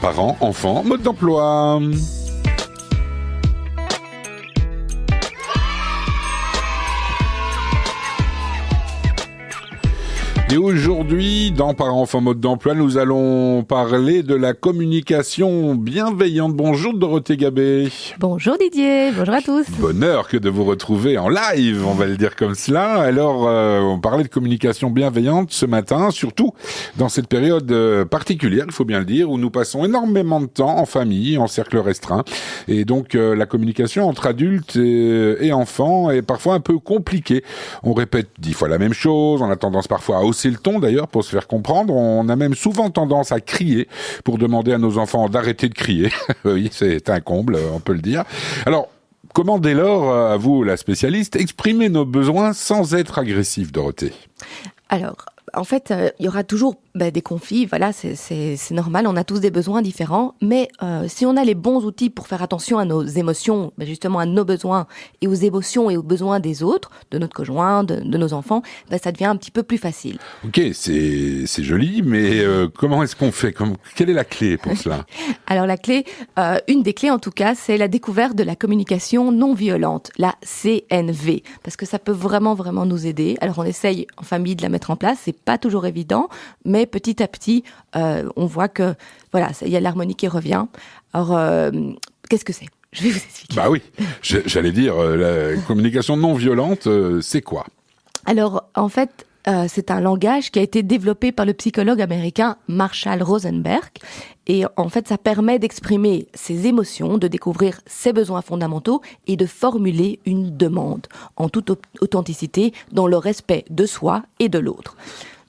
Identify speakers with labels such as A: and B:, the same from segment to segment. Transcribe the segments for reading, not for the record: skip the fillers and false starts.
A: Parents, enfants, mode d'emploi. Et aujourd'hui, dans Parents enfants mode d'emploi, nous allons parler de la communication bienveillante. Bonjour Dorothée Gabé.
B: Bonjour Didier, bonjour à tous.
A: Bonheur que de vous retrouver en live, on va le dire comme cela. Alors, on parlait de communication bienveillante ce matin, surtout dans cette période particulière, il faut bien le dire, où nous passons énormément de temps en famille, en cercle restreint. Et donc, la communication entre adultes et enfants est parfois un peu compliquée. On répète 10 fois la même chose, on a tendance parfois à hausser le ton d'ailleurs pour se faire comprendre. On a même souvent tendance à crier pour demander à nos enfants d'arrêter de crier. Oui, c'est un comble, on peut le dire. Alors, comment dès lors, à vous la spécialiste, exprimer nos besoins sans être agressif, Dorothée ?
B: Alors, en fait, il y aura toujours des conflits, voilà, c'est normal, on a tous des besoins différents, mais si on a les bons outils pour faire attention à nos émotions, justement à nos besoins et aux émotions et aux besoins des autres, de notre conjoint, de nos enfants, ça devient un petit peu plus facile.
A: Ok, c'est joli, mais comment est-ce qu'on fait ? Quelle est la clé pour cela ?
B: Alors la clé, une des clés en tout cas, c'est la découverte de la communication non violente, la CNV, parce que ça peut vraiment nous aider. Alors on essaye en famille de la mettre en place, c'est pas toujours évident, mais petit à petit, on voit que voilà, il y a l'harmonie qui revient. Alors, qu'est-ce que c'est ? Je vais vous expliquer.
A: Bah oui, j'allais dire, la communication non violente, c'est quoi ?
B: Alors, en fait, c'est un langage qui a été développé par le psychologue américain Marshall Rosenberg. Et en fait, ça permet d'exprimer ses émotions, de découvrir ses besoins fondamentaux et de formuler une demande en toute authenticité dans le respect de soi et de l'autre.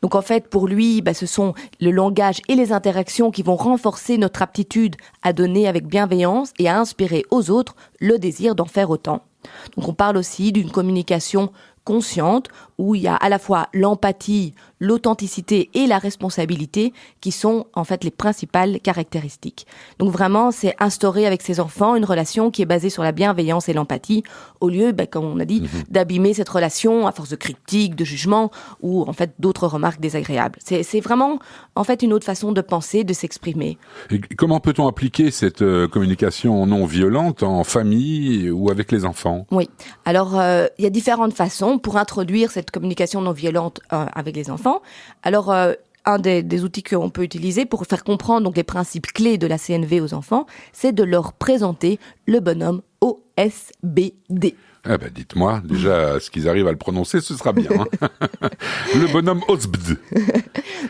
B: Donc en fait, pour lui, ce sont le langage et les interactions qui vont renforcer notre aptitude à donner avec bienveillance et à inspirer aux autres le désir d'en faire autant. Donc on parle aussi d'une communication consciente où il y a à la fois l'empathie, l'authenticité et la responsabilité qui sont en fait les principales caractéristiques. Donc vraiment, c'est instaurer avec ses enfants une relation qui est basée sur la bienveillance et l'empathie au lieu, comme on a dit, d'abîmer cette relation à force de critiques, de jugements ou en fait d'autres remarques désagréables. C'est vraiment en fait une autre façon de penser, de s'exprimer.
A: Et comment peut-on appliquer cette communication non violente en famille ou avec les enfants ?
B: Oui, alors il y a différentes façons pour introduire cette communication non violente avec les enfants. Alors, un des outils qu'on peut utiliser pour faire comprendre donc les principes clés de la CNV aux enfants, c'est de leur présenter le bonhomme OSBD.
A: Ah dites-moi, déjà, ce qu'ils arrivent à le prononcer, ce sera bien. Hein. Le bonhomme OSBD.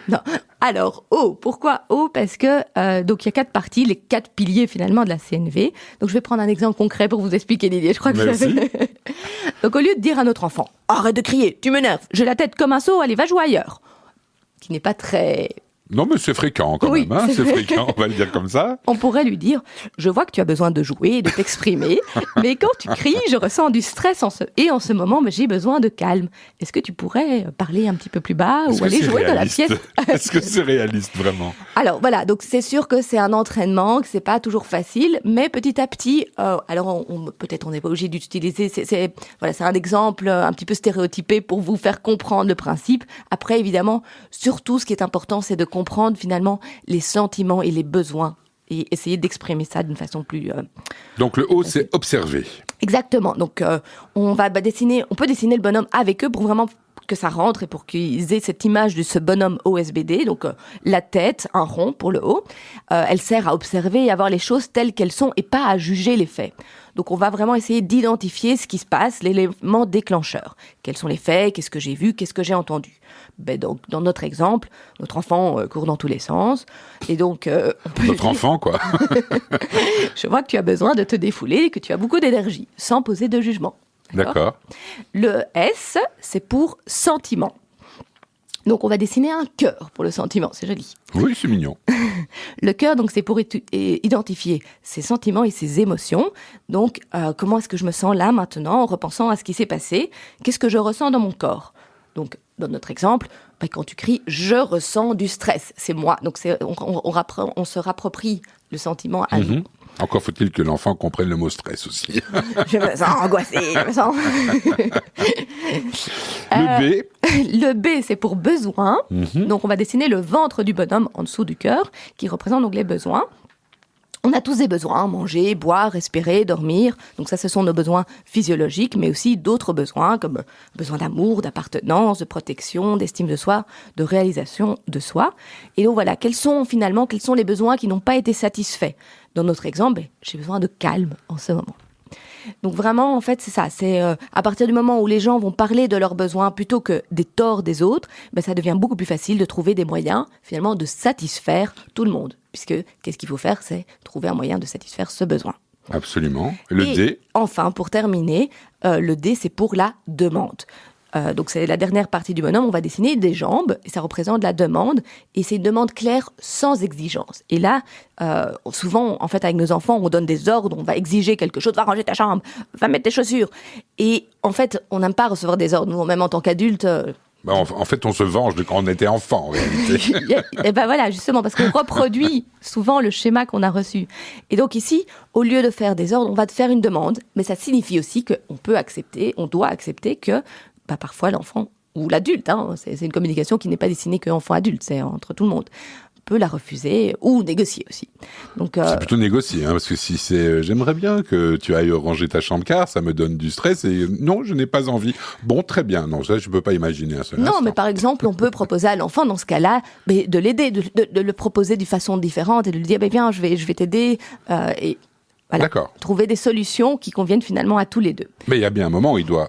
B: Non. Alors, O. Pourquoi O ? Parce que, donc, il y a 4 parties, les 4 piliers, finalement, de la CNV. Donc, je vais prendre un exemple concret pour vous expliquer l'idée. Je crois que
A: Merci.
B: Donc, au lieu de dire à notre enfant, « Arrête de crier, tu m'énerves, j'ai la tête comme un seau, allez, va jouer ailleurs », qui n'est pas très...
A: Non, mais c'est fréquent quand même, hein, c'est fréquent, on va le dire comme ça.
B: On pourrait lui dire, je vois que tu as besoin de jouer et de t'exprimer, mais quand tu cries, je ressens du stress en ce moment, mais j'ai besoin de calme. Est-ce que tu pourrais parler un petit peu plus bas ou aller jouer dans la pièce ?
A: Est-ce que c'est réaliste vraiment ?
B: Alors voilà, donc c'est sûr que c'est un entraînement, que c'est pas toujours facile, mais petit à petit, alors peut-être on n'est pas obligé d'utiliser, c'est un exemple un petit peu stéréotypé pour vous faire comprendre le principe. Après, évidemment, surtout ce qui est important, c'est de comprendre finalement les sentiments et les besoins et essayer d'exprimer ça d'une façon plus...
A: Donc le O, c'est observer.
B: Exactement. Donc on peut dessiner le bonhomme avec eux pour vraiment que ça rentre et pour qu'ils aient cette image de ce bonhomme OSBD. Donc la tête, un rond pour le haut. Elle sert à observer et à voir les choses telles qu'elles sont et pas à juger les faits. Donc on va vraiment essayer d'identifier ce qui se passe, l'élément déclencheur. Quels sont les faits ? Qu'est-ce que j'ai vu ? Qu'est-ce que j'ai entendu ? Donc dans notre exemple, notre enfant court dans tous les sens. Et donc...
A: Notre enfant, quoi.
B: Je vois que tu as besoin de te défouler et que tu as beaucoup d'énergie, sans poser de jugement.
A: D'accord.
B: Le S, c'est pour sentiment. Donc, on va dessiner un cœur pour le sentiment, c'est joli.
A: Oui, c'est mignon.
B: Le cœur, donc, c'est pour identifier ses sentiments et ses émotions. Donc, comment est-ce que je me sens là, maintenant, en repensant à ce qui s'est passé ? Qu'est-ce que je ressens dans mon corps ? Donc, dans notre exemple, quand tu cries « je ressens du stress », c'est moi. Donc, on se rapproprie le sentiment à nous.
A: Encore faut-il que l'enfant comprenne le mot stress aussi.
B: Je me sens angoissée, je me sens...
A: Le B.
B: Le B, c'est pour besoin. Donc, on va dessiner le ventre du bonhomme en dessous du cœur, qui représente donc les besoins. On a tous des besoins, manger, boire, respirer, dormir. Donc ça, ce sont nos besoins physiologiques, mais aussi d'autres besoins, comme besoin d'amour, d'appartenance, de protection, d'estime de soi, de réalisation de soi. Et donc voilà, quels sont les besoins qui n'ont pas été satisfaits? Dans notre exemple, j'ai besoin de calme en ce moment. Donc vraiment, en fait, c'est ça. C'est à partir du moment où les gens vont parler de leurs besoins plutôt que des torts des autres, ça devient beaucoup plus facile de trouver des moyens, finalement, de satisfaire tout le monde. Puisque, qu'est-ce qu'il faut faire? C'est trouver un moyen de satisfaire ce besoin.
A: Absolument. Le D.
B: Enfin, pour terminer, le D, c'est pour la demande. Donc c'est la dernière partie du bonhomme, on va dessiner des jambes, et ça représente la demande, et c'est une demande claire, sans exigence. Et là, souvent, en fait, avec nos enfants, on donne des ordres, on va exiger quelque chose, va ranger ta chambre, va mettre tes chaussures. Et en fait, on n'aime pas recevoir des ordres, nous, même en tant qu'adultes.
A: En fait, on se venge de quand on était enfant, en réalité.
B: Et voilà, justement, parce qu'on reproduit souvent le schéma qu'on a reçu. Et donc ici, au lieu de faire des ordres, on va te faire une demande, mais ça signifie aussi qu'on peut accepter, on doit accepter que parfois l'enfant, ou l'adulte, c'est une communication qui n'est pas destinée que enfant-adulte, c'est entre tout le monde, peut la refuser ou négocier aussi. Donc,
A: c'est plutôt négocier, parce que si c'est j'aimerais bien que tu ailles ranger ta chambre car ça me donne du stress et non, je n'ai pas envie. Bon, très bien, non, ça je peux pas imaginer un seul instant.
B: Mais par exemple, on peut proposer à l'enfant dans ce cas-là de l'aider, de le proposer d'une façon différente et de lui dire viens, je vais t'aider et voilà, trouver des solutions qui conviennent finalement à tous les deux.
A: Mais il y a bien un moment où il doit...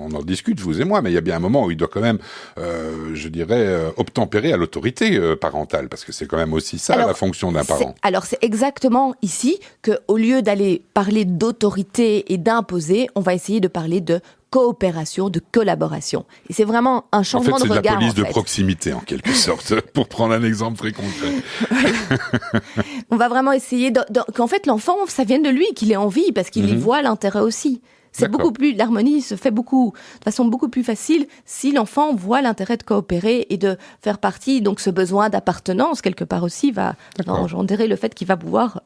A: On en discute, vous et moi, mais il y a bien un moment où il doit quand même, je dirais, obtempérer à l'autorité parentale, parce que c'est quand même aussi ça, la fonction d'un parent.
B: Alors, c'est exactement ici qu'au lieu d'aller parler d'autorité et d'imposer, on va essayer de parler de coopération, de collaboration. Et c'est vraiment un changement de regard.
A: C'est de la police de proximité, en quelque sorte, pour prendre un exemple très concret.
B: On va vraiment essayer qu'en fait, l'enfant, ça vienne de lui, qu'il ait envie, parce qu'il y voit l'intérêt aussi. C'est beaucoup plus, l'harmonie se fait de façon beaucoup plus facile si l'enfant voit l'intérêt de coopérer et de faire partie. Donc, ce besoin d'appartenance, quelque part aussi, va engendrer le fait qu'il va pouvoir,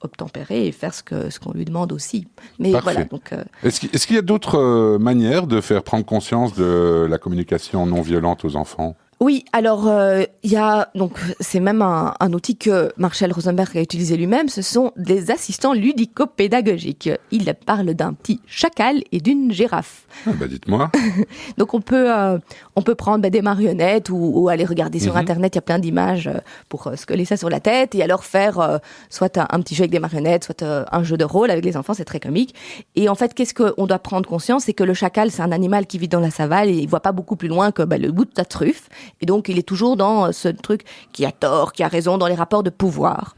B: obtempérer et faire ce qu'on lui demande aussi. Mais
A: parfait.
B: Voilà. Donc,
A: Est-ce qu'il y a d'autres manières de faire prendre conscience de la communication non violente aux enfants?
B: Oui, alors il y a donc c'est même un outil que Marshall Rosenberg a utilisé lui-même. Ce sont des assistants ludico-pédagogiques. Il parle d'un petit chacal et d'une girafe.
A: Dites-moi.
B: Donc on peut prendre des marionnettes ou aller regarder sur Internet. Il y a plein d'images pour se coller ça sur la tête et alors faire soit un petit jeu avec des marionnettes, soit un jeu de rôle avec les enfants. C'est très comique. Et en fait, qu'est-ce qu'on doit prendre conscience, c'est que le chacal, c'est un animal qui vit dans la savane et il voit pas beaucoup plus loin que le bout de ta truffe. Et donc, il est toujours dans ce truc qui a tort, qui a raison dans les rapports de pouvoir.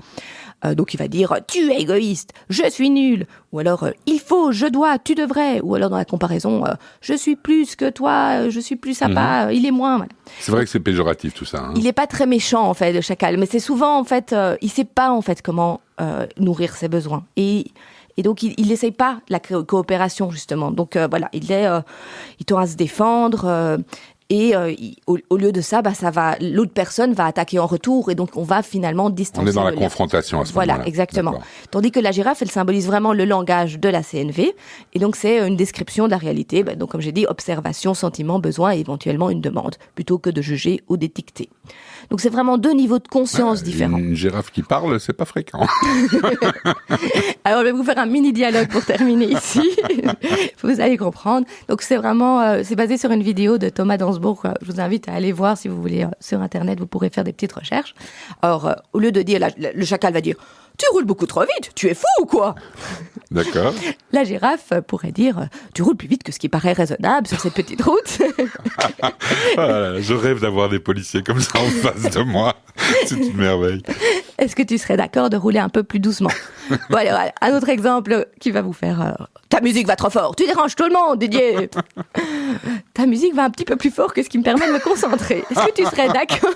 B: Donc, il va dire « tu es égoïste, je suis nul ». Ou alors « il faut, je dois, tu devrais ». Ou alors dans la comparaison « je suis plus que toi, je suis plus sympa, il est moins ». Voilà.
A: C'est vrai que c'est péjoratif tout ça.
B: Il n'est pas très méchant en fait, le chacal. Mais c'est souvent en fait, il ne sait pas en fait comment nourrir ses besoins. Et donc, il n'essaye pas la coopération justement. Donc voilà, il tend à se défendre. Et au lieu de ça, l'autre personne va attaquer en retour et donc on va finalement distancer.
A: On est dans la confrontation à ce moment-là.
B: Voilà, exactement. Tandis que la girafe, elle symbolise vraiment le langage de la CNV et donc c'est une description de la réalité. Donc comme j'ai dit, observation, sentiment, besoin et éventuellement une demande, plutôt que de juger ou d'étiqueter. Donc c'est vraiment deux niveaux de conscience différents.
A: Une girafe qui parle, c'est pas fréquent.
B: Alors je vais vous faire un mini dialogue pour terminer ici. Vous allez comprendre. Donc c'est vraiment, c'est basé sur une vidéo de Thomas Dansbourg. Je vous invite à aller voir si vous voulez sur Internet. Vous pourrez faire des petites recherches. Alors au lieu de dire, le chacal va dire « Tu roules beaucoup trop vite, tu es fou ou quoi ?»
A: D'accord.
B: La girafe pourrait dire « Tu roules plus vite que ce qui paraît raisonnable sur cette petite route. »
A: Je rêve d'avoir des policiers comme ça en face de moi. C'est une merveille.
B: Est-ce que tu serais d'accord de rouler un peu plus doucement? Bon, alors, un autre exemple qui va vous faire... Ta musique va trop fort, tu déranges tout le monde, Didier. Ta musique va un petit peu plus fort que ce qui me permet de me concentrer. Est-ce que tu serais d'accord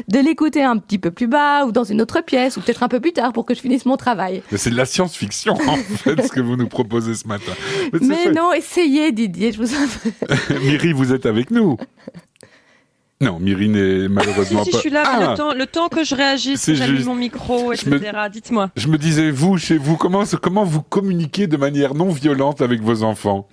B: de l'écouter un petit peu plus bas ou dans une autre pièce ou peut-être un peu plus tard pour que je finisse mon travail?
A: Mais c'est de la science-fiction, en fait, ce que vous nous proposez ce matin.
B: Mais non, essayez, Didier, je vous en prie.
A: Myri, vous êtes avec nous? Non, Myri n'est malheureusement pas...
C: Je suis là, le temps que je réagisse, que j'allume mon micro, etc. Dites-moi.
A: Je me disais, vous, chez vous, comment vous communiquez de manière non violente avec vos enfants?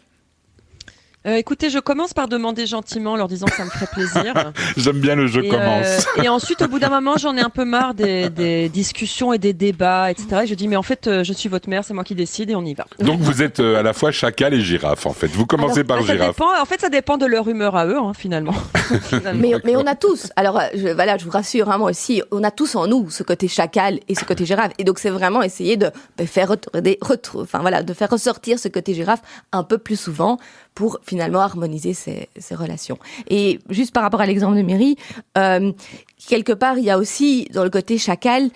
C: Écoutez, je commence par demander gentiment, en leur disant que ça me ferait plaisir.
A: J'aime bien le jeu commence.
C: Et ensuite, au bout d'un moment, j'en ai un peu marre des discussions et des débats, etc. Et je dis, mais en fait, je suis votre mère, c'est moi qui décide et on y va.
A: Donc vous êtes à la fois chacal et girafe, en fait. Vous commencez par girafe.
C: En fait, ça dépend de leur humeur à eux, finalement.
B: Mais on a tous, alors je vous rassure, moi aussi, on a tous en nous ce côté chacal et ce côté girafe. Et donc c'est vraiment essayer de faire de faire ressortir ce côté girafe un peu plus souvent pour finalement harmoniser ces relations. Et juste par rapport à l'exemple de Myri, quelque part, il y a aussi dans le côté chacal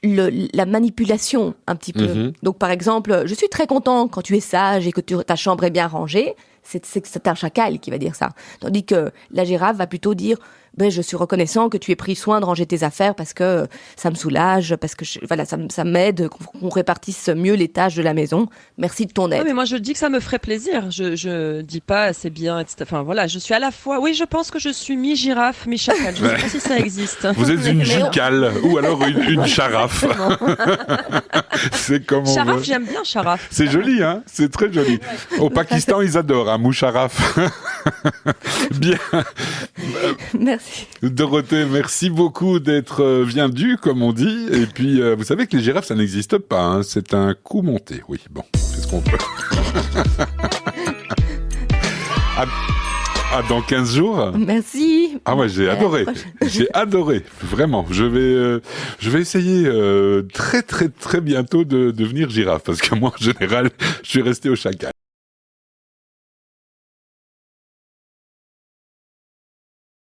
B: la manipulation un petit peu. Mm-hmm. Donc par exemple, je suis très content quand tu es sage et que ta chambre est bien rangée. C'est un chacal qui va dire ça. Tandis que la girafe va plutôt dire je suis reconnaissant que tu aies pris soin de ranger tes affaires parce que ça me soulage, parce que ça m'aide qu'on répartisse mieux les tâches de la maison. Merci de ton aide.
C: Oui, mais moi je dis que ça me ferait plaisir. Je dis pas c'est bien, etc. Enfin voilà, je suis à la fois. Oui, je pense que je suis mi-girafe, mi-chacal. Je ne sais pas si ça existe.
A: Vous êtes une gicale ou alors une charafe. C'est comme on
C: Charaf,
A: veut.
C: J'aime bien charaf.
A: C'est joli, hein. C'est très joli. Au Pakistan, ils adorent moucharaf. Bien.
B: Merci.
A: Dorothée, merci beaucoup d'être venue, comme on dit. Et puis, vous savez que les girafes, ça n'existe pas. Hein. C'est un coup monté. Oui, bon, c'est ce qu'on peut. Dans 15 jours.
B: Merci.
A: Moi j'ai adoré. J'ai adoré. Vraiment. Je vais essayer très très très bientôt de devenir girafe parce que moi en général, je suis resté au chacal.